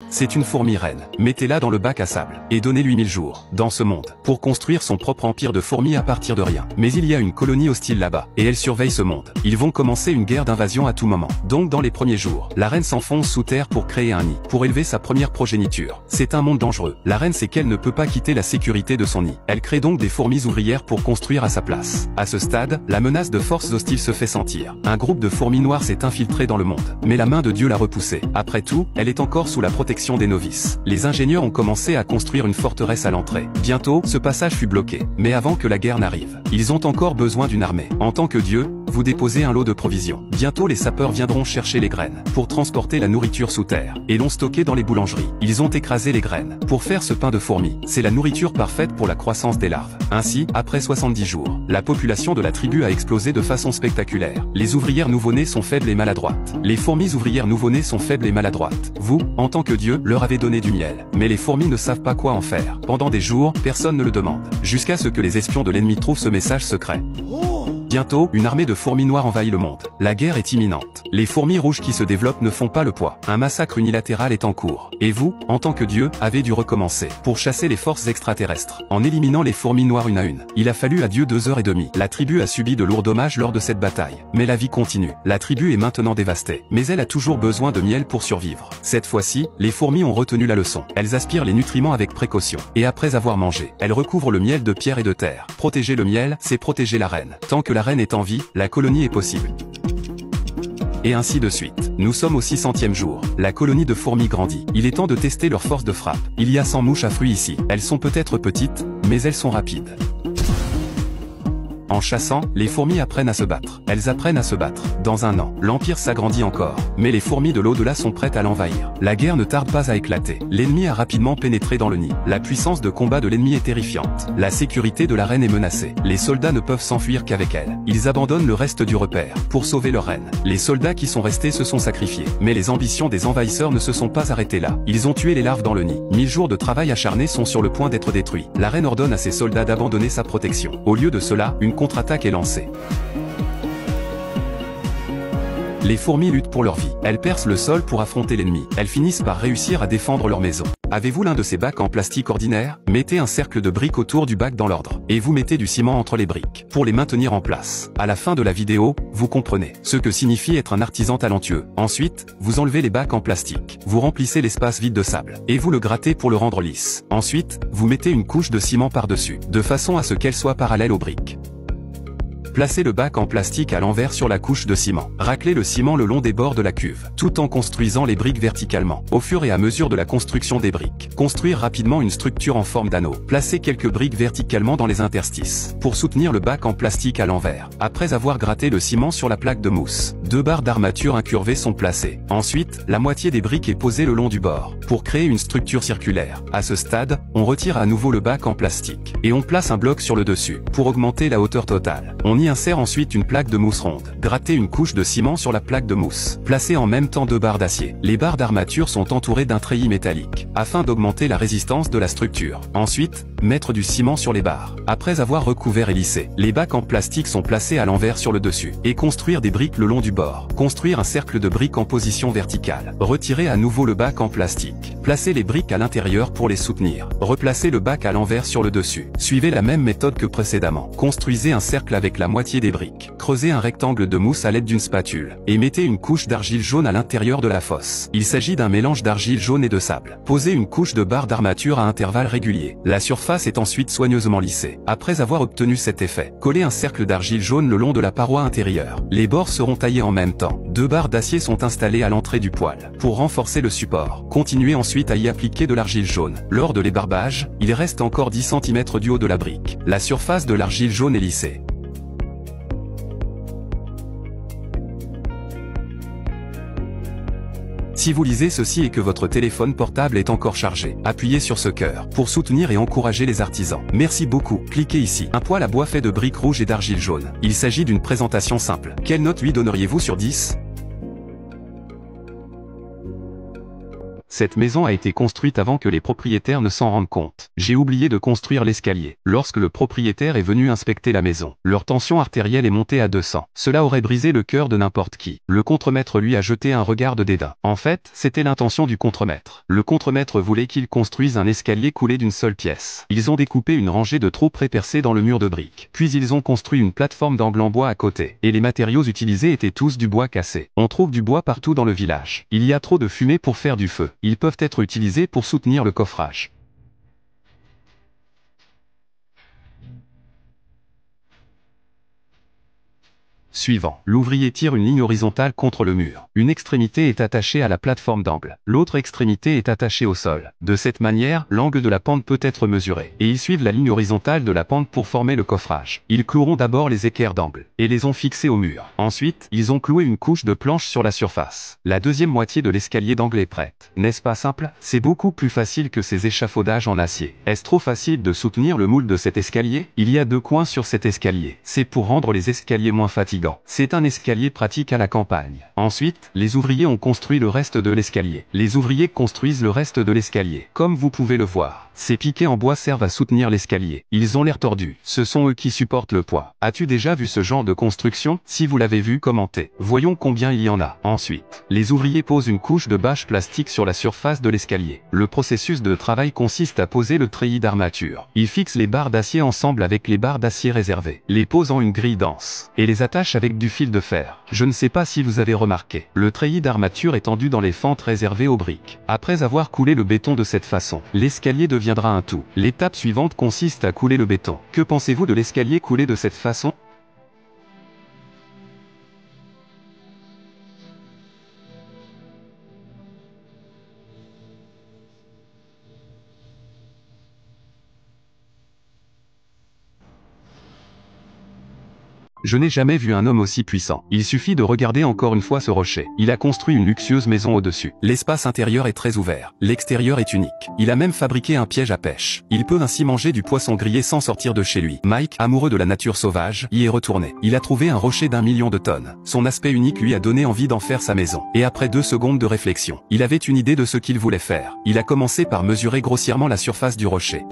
C'est une fourmi reine. Mettez-la dans le bac à sable, et donnez-lui 1000 jours, dans ce monde, pour construire son propre empire de fourmis à partir de rien. Mais il y a une colonie hostile là-bas, et elle surveille ce monde. Ils vont commencer une guerre d'invasion à tout moment. Donc dans les premiers jours, la reine s'enfonce sous terre pour créer un nid, pour élever sa première progéniture. C'est un monde dangereux. La reine sait qu'elle ne peut pas quitter la sécurité de son nid. Elle crée donc des fourmis ouvrières pour construire à sa place. À ce stade, la menace de forces hostiles se fait sentir. Un groupe de fourmis noires s'est infiltré dans le monde, mais la main de Dieu l'a repoussée. Après tout, elle est encore sous la protection des novices. Les ingénieurs ont commencé à construire une forteresse à l'entrée. Bientôt, ce passage fut bloqué. Mais avant que la guerre n'arrive, ils ont encore besoin d'une armée. En tant que Dieu, vous déposez un lot de provisions. Bientôt les sapeurs viendront chercher les graines, pour transporter la nourriture sous terre, et l'ont stocké dans les boulangeries. Ils ont écrasé les graines, pour faire ce pain de fourmis. C'est la nourriture parfaite pour la croissance des larves. Ainsi, après 70 jours, la population de la tribu a explosé de façon spectaculaire. Les ouvrières nouveau-nées sont faibles et maladroites. Les fourmis ouvrières nouveau-nées sont faibles et maladroites. Vous, en tant que Dieu, leur avez donné du miel. Mais les fourmis ne savent pas quoi en faire. Pendant des jours, personne ne le demande. Jusqu'à ce que les espions de l'ennemi trouvent ce message secret. Bientôt, une armée de fourmis noires envahit le monde. La guerre est imminente. Les fourmis rouges qui se développent ne font pas le poids. Un massacre unilatéral est en cours. Et vous, en tant que Dieu, avez dû recommencer, pour chasser les forces extraterrestres, en éliminant les fourmis noires une à une. Il a fallu à Dieu 2h30. La tribu a subi de lourds dommages lors de cette bataille. Mais la vie continue. La tribu est maintenant dévastée. Mais elle a toujours besoin de miel pour survivre. Cette fois-ci, les fourmis ont retenu la leçon. Elles aspirent les nutriments avec précaution. Et après avoir mangé, elles recouvrent le miel de pierre et de terre. Protéger le miel, c'est protéger la reine. Tant que la reine est en vie, la colonie est possible. Et ainsi de suite. Nous sommes au 600e jour. La colonie de fourmis grandit. Il est temps de tester leur force de frappe. Il y a 100 mouches à fruits ici. Elles sont peut-être petites, mais elles sont rapides. En chassant, les fourmis apprennent à se battre. Elles apprennent à se battre. Dans un an, l'Empire s'agrandit encore. Mais les fourmis de l'au-delà sont prêtes à l'envahir. La guerre ne tarde pas à éclater. L'ennemi a rapidement pénétré dans le nid. La puissance de combat de l'ennemi est terrifiante. La sécurité de la reine est menacée. Les soldats ne peuvent s'enfuir qu'avec elle. Ils abandonnent le reste du repère, pour sauver leur reine. Les soldats qui sont restés se sont sacrifiés. Mais les ambitions des envahisseurs ne se sont pas arrêtées là. Ils ont tué les larves dans le nid. 1000 jours de travail acharné sont sur le point d'être détruits. La reine ordonne à ses soldats d'abandonner sa protection. Au lieu de cela, une contre-attaque est lancée. Les fourmis luttent pour leur vie. Elles percent le sol pour affronter l'ennemi. Elles finissent par réussir à défendre leur maison. Avez-vous l'un de ces bacs en plastique ordinaire? Mettez un cercle de briques autour du bac dans l'ordre. Et vous mettez du ciment entre les briques, pour les maintenir en place. À la fin de la vidéo, vous comprenez ce que signifie être un artisan talentueux. Ensuite, vous enlevez les bacs en plastique. Vous remplissez l'espace vide de sable. Et vous le grattez pour le rendre lisse. Ensuite, vous mettez une couche de ciment par-dessus, de façon à ce qu'elle soit parallèle aux briques. Placez le bac en plastique à l'envers sur la couche de ciment. Raclez le ciment le long des bords de la cuve, tout en construisant les briques verticalement. Au fur et à mesure de la construction des briques, construire rapidement une structure en forme d'anneau. Placez quelques briques verticalement dans les interstices, pour soutenir le bac en plastique à l'envers. Après avoir gratté le ciment sur la plaque de mousse, 2 barres d'armature incurvées sont placées. Ensuite, la moitié des briques est posée le long du bord, pour créer une structure circulaire. À ce stade, on retire à nouveau le bac en plastique, et on place un bloc sur le dessus, pour augmenter la hauteur totale. On y insère ensuite une plaque de mousse ronde. Grattez une couche de ciment sur la plaque de mousse. Placez en même temps 2 barres d'acier. Les barres d'armature sont entourées d'un treillis métallique, afin d'augmenter la résistance de la structure. Ensuite, mettre du ciment sur les barres. Après avoir recouvert et lissé, les bacs en plastique sont placés à l'envers sur le dessus. Et construire des briques le long du bord. Construire un cercle de briques en position verticale. Retirez à nouveau le bac en plastique. Placez les briques à l'intérieur pour les soutenir. Replacez le bac à l'envers sur le dessus. Suivez la même méthode que précédemment. Construisez un cercle avec la moitié des briques. Creusez un rectangle de mousse à l'aide d'une spatule. Et mettez une couche d'argile jaune à l'intérieur de la fosse. Il s'agit d'un mélange d'argile jaune et de sable. Posez une couche de barres d'armature à intervalles réguliers. La surface est ensuite soigneusement lissée. Après avoir obtenu cet effet, collez un cercle d'argile jaune le long de la paroi intérieure. Les bords seront taillés en même temps. 2 barres d'acier sont installées à l'entrée du poêle, pour renforcer le support. Continuez ensuite à y appliquer de l'argile jaune. Lors de l'ébarbage, il reste encore 10 cm du haut de la brique. La surface de l'argile jaune est lissée. Si vous lisez ceci et que votre téléphone portable est encore chargé, appuyez sur ce cœur pour soutenir et encourager les artisans. Merci beaucoup. Cliquez ici. Un poêle à bois fait de briques rouges et d'argile jaune. Il s'agit d'une présentation simple. Quelle note lui donneriez-vous sur 10? Cette maison a été construite avant que les propriétaires ne s'en rendent compte. J'ai oublié de construire l'escalier. Lorsque le propriétaire est venu inspecter la maison, leur tension artérielle est montée à 200. Cela aurait brisé le cœur de n'importe qui. Le contremaître lui a jeté un regard de dédain. En fait, c'était l'intention du contremaître. Le contremaître voulait qu'ils construisent un escalier coulé d'une seule pièce. Ils ont découpé une rangée de trous prépercés dans le mur de briques. Puis ils ont construit une plateforme d'angle en bois à côté. Et les matériaux utilisés étaient tous du bois cassé. On trouve du bois partout dans le village. Il y a trop de fumée pour faire du feu. Ils peuvent être utilisés pour soutenir le coffrage. Suivant. L'ouvrier tire une ligne horizontale contre le mur. Une extrémité est attachée à la plateforme d'angle. L'autre extrémité est attachée au sol. De cette manière, l'angle de la pente peut être mesuré. Et ils suivent la ligne horizontale de la pente pour former le coffrage. Ils cloueront d'abord les équerres d'angle et les ont fixés au mur. Ensuite, ils ont cloué une couche de planche sur la surface. La deuxième moitié de l'escalier d'angle est prête. N'est-ce pas simple? C'est beaucoup plus facile que ces échafaudages en acier. Est-ce trop facile de soutenir le moule de cet escalier? Il y a 2 coins sur cet escalier. C'est pour rendre les escaliers moins fatigants. C'est un escalier pratique à la campagne. Ensuite, les ouvriers ont construit le reste de l'escalier. Les ouvriers construisent le reste de l'escalier. Comme vous pouvez le voir, ces piquets en bois servent à soutenir l'escalier. Ils ont l'air tordus. Ce sont eux qui supportent le poids. As-tu déjà vu ce genre de construction? Si vous l'avez vu, commentez. Voyons combien il y en a. Ensuite, les ouvriers posent une couche de bâche plastique sur la surface de l'escalier. Le processus de travail consiste à poser le treillis d'armature. Ils fixent les barres d'acier ensemble avec les barres d'acier réservées, les posent en une grille dense, et les attachent avec du fil de fer. Je ne sais pas si vous avez remarqué, le treillis d'armature est tendu dans les fentes réservées aux briques. Après avoir coulé le béton de cette façon, l'escalier deviendra un tout. L'étape suivante consiste à couler le béton. Que pensez-vous de l'escalier coulé de cette façon? Je n'ai jamais vu un homme aussi puissant. Il suffit de regarder encore une fois ce rocher. Il a construit une luxueuse maison au-dessus. L'espace intérieur est très ouvert. L'extérieur est unique. Il a même fabriqué un piège à pêche. Il peut ainsi manger du poisson grillé sans sortir de chez lui. Mike, amoureux de la nature sauvage, y est retourné. Il a trouvé un rocher d'1 million de tonnes. Son aspect unique lui a donné envie d'en faire sa maison. Et après 2 secondes de réflexion, il avait une idée de ce qu'il voulait faire. Il a commencé par mesurer grossièrement la surface du rocher.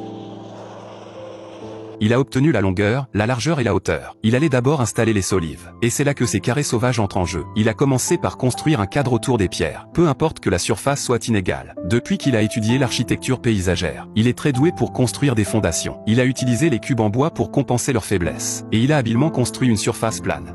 Il a obtenu la longueur, la largeur et la hauteur. Il allait d'abord installer les solives. Et c'est là que ces carrés sauvages entrent en jeu. Il a commencé par construire un cadre autour des pierres. Peu importe que la surface soit inégale. Depuis qu'il a étudié l'architecture paysagère, il est très doué pour construire des fondations. Il a utilisé les cubes en bois pour compenser leurs faiblesses. Et il a habilement construit une surface plane.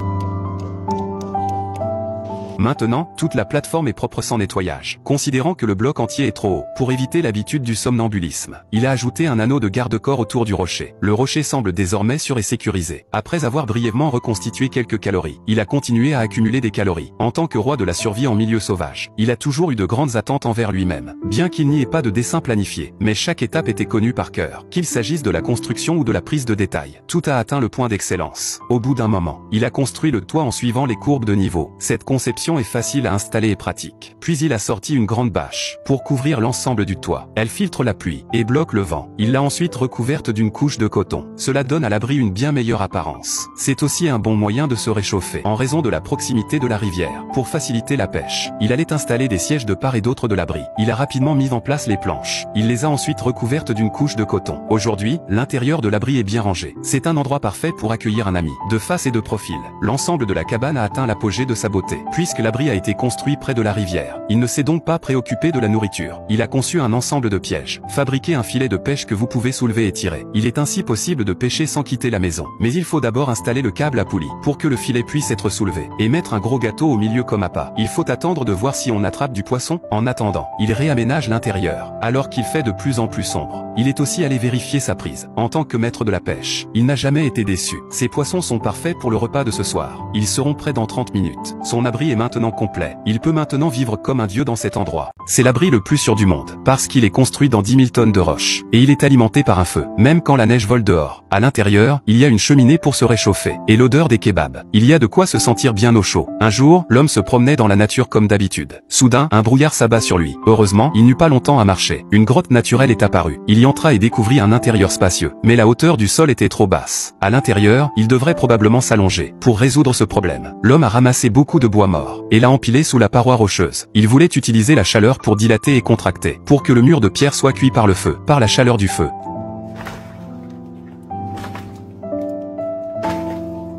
Maintenant, toute la plateforme est propre sans nettoyage. Considérant que le bloc entier est trop haut, pour éviter l'habitude du somnambulisme, il a ajouté un anneau de garde-corps autour du rocher. Le rocher semble désormais sûr et sécurisé. Après avoir brièvement reconstitué quelques calories, il a continué à accumuler des calories. En tant que roi de la survie en milieu sauvage, il a toujours eu de grandes attentes envers lui-même. Bien qu'il n'y ait pas de dessin planifié, mais chaque étape était connue par cœur. Qu'il s'agisse de la construction ou de la prise de détail, tout a atteint le point d'excellence. Au bout d'un moment, il a construit le toit en suivant les courbes de niveau. Cette conception est facile à installer et pratique. Puis il a sorti une grande bâche pour couvrir l'ensemble du toit. Elle filtre la pluie et bloque le vent. Il l'a ensuite recouverte d'une couche de coton. Cela donne à l'abri une bien meilleure apparence. C'est aussi un bon moyen de se réchauffer en raison de la proximité de la rivière. Pour faciliter la pêche, il allait installer des sièges de part et d'autre de l'abri. Il a rapidement mis en place les planches. Il les a ensuite recouvertes d'une couche de coton. Aujourd'hui, l'intérieur de l'abri est bien rangé. C'est un endroit parfait pour accueillir un ami, de face et de profil. L'ensemble de la cabane a atteint l'apogée de sa beauté. Puisque l'abri a été construit près de la rivière, il ne s'est donc pas préoccupé de la nourriture. Il a conçu un ensemble de pièges, fabriqué un filet de pêche que vous pouvez soulever et tirer. Il est ainsi possible de pêcher sans quitter la maison. Mais il faut d'abord installer le câble à poulie, pour que le filet puisse être soulevé, et mettre un gros gâteau au milieu comme appât. Il faut attendre de voir si on attrape du poisson. En attendant, il réaménage l'intérieur, alors qu'il fait de plus en plus sombre. Il est aussi allé vérifier sa prise. En tant que maître de la pêche, il n'a jamais été déçu. Ces poissons sont parfaits pour le repas de ce soir. Ils seront prêts dans 30 minutes. Son abri est maintenant complet. Il peut maintenant vivre comme un dieu dans cet endroit. C'est l'abri le plus sûr du monde, parce qu'il est construit dans 10 000 tonnes de roches. Et il est alimenté par un feu, même quand la neige vole dehors. À l'intérieur, il y a une cheminée pour se réchauffer. Et l'odeur des kebabs. Il y a de quoi se sentir bien au chaud. Un jour, l'homme se promenait dans la nature comme d'habitude. Soudain, un brouillard s'abat sur lui. Heureusement, il n'eut pas longtemps à marcher. Une grotte naturelle est apparue. Il y entra et découvrit un intérieur spacieux. Mais la hauteur du sol était trop basse. À l'intérieur, il devrait probablement s'allonger. Pour résoudre ce problème, l'homme a ramassé beaucoup de bois mort. fort, et l'a empilé sous la paroi rocheuse. Il voulait utiliser la chaleur pour dilater et contracter, pour que le mur de pierre soit cuit par le feu, par la chaleur du feu.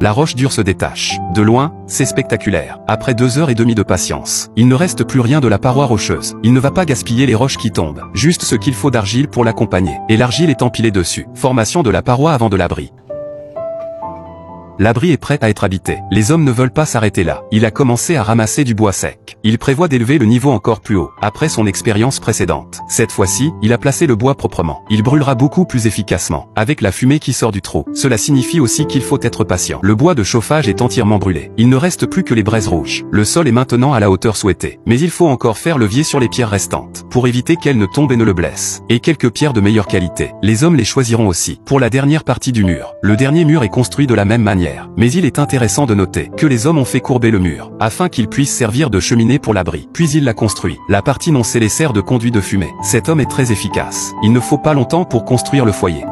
La roche dure se détache. De loin, c'est spectaculaire. Après 2h30 de patience, il ne reste plus rien de la paroi rocheuse. Il ne va pas gaspiller les roches qui tombent, juste ce qu'il faut d'argile pour l'accompagner. Et l'argile est empilée dessus. Formation de la paroi avant de l'abri. L'abri est prêt à être habité. Les hommes ne veulent pas s'arrêter là. Il a commencé à ramasser du bois sec. Il prévoit d'élever le niveau encore plus haut, après son expérience précédente. Cette fois-ci, il a placé le bois proprement. Il brûlera beaucoup plus efficacement, avec la fumée qui sort du trou. Cela signifie aussi qu'il faut être patient. Le bois de chauffage est entièrement brûlé. Il ne reste plus que les braises rouges. Le sol est maintenant à la hauteur souhaitée. Mais il faut encore faire levier sur les pierres restantes, pour éviter qu'elles ne tombent et ne le blessent. Et quelques pierres de meilleure qualité. Les hommes les choisiront aussi, pour la dernière partie du mur. Le dernier mur est construit de la même manière. Mais il est intéressant de noter que les hommes ont fait courber le mur, afin qu'il puisse servir de cheminée pour l'abri. Puis il l'a construit. La partie non scellée sert de conduit de fumée. Cet homme est très efficace. Il ne faut pas longtemps pour construire le foyer.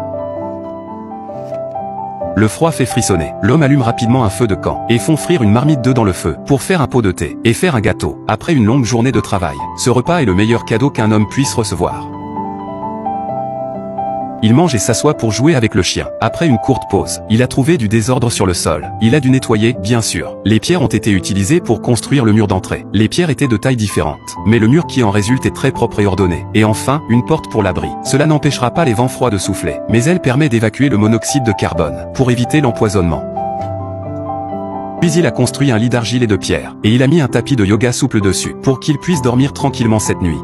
Le froid fait frissonner. L'homme allume rapidement un feu de camp, et font frire une marmite d'œufs dans le feu, pour faire un pot de thé, et faire un gâteau, après une longue journée de travail. Ce repas est le meilleur cadeau qu'un homme puisse recevoir. Il mange et s'assoit pour jouer avec le chien. Après une courte pause, il a trouvé du désordre sur le sol. Il a dû nettoyer, bien sûr. Les pierres ont été utilisées pour construire le mur d'entrée. Les pierres étaient de tailles différentes, mais le mur qui en résulte est très propre et ordonné. Et enfin, une porte pour l'abri. Cela n'empêchera pas les vents froids de souffler, mais elle permet d'évacuer le monoxyde de carbone, pour éviter l'empoisonnement. Puis il a construit un lit d'argile et de pierre, et il a mis un tapis de yoga souple dessus, pour qu'il puisse dormir tranquillement cette nuit.